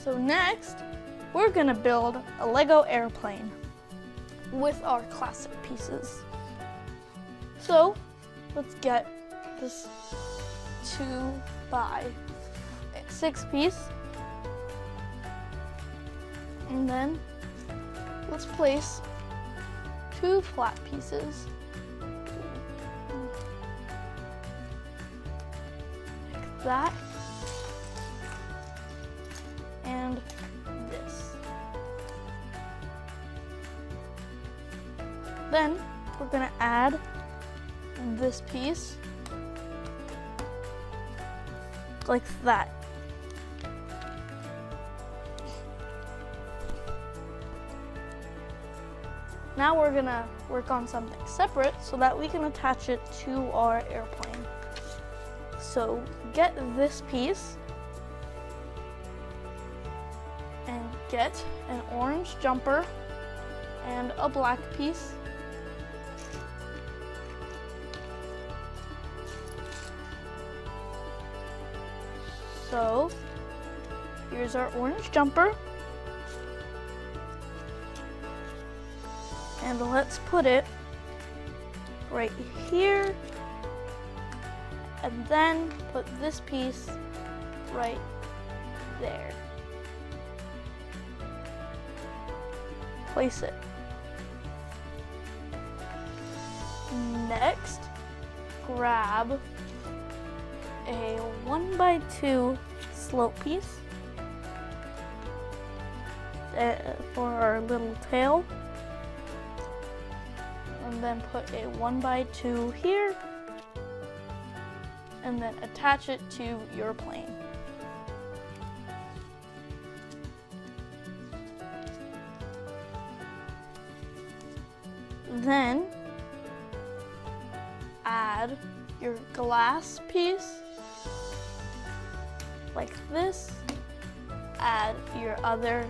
So next, we're gonna build a Lego airplane with our classic pieces. So let's get this 2x6 piece. And then let's place 2 flat pieces. Like that. And this. Then we're gonna add this piece like that. Now we're gonna work on something separate so that we can attach it to our airplane. So get this piece and get an orange jumper and a black piece. So here's our orange jumper. And let's put it right here. And then put this piece right there. Place it. Next, grab a 1x2 slope piece for our little tail. And then put a 1x2 here. And then attach it to your plane. Then add your glass piece like this. Add your other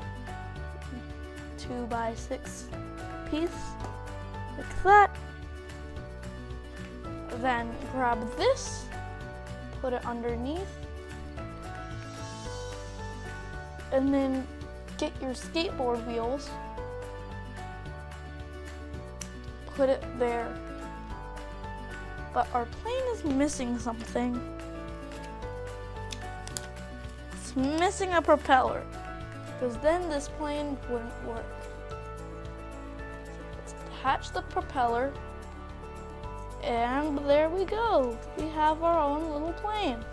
2x6 piece like that. Then grab this, put it underneath, and then get your skateboard wheels, put it there. But our plane is missing something. It's missing a propeller, because then this plane wouldn't work. Let's attach the propeller, and there we go. We have our own little plane.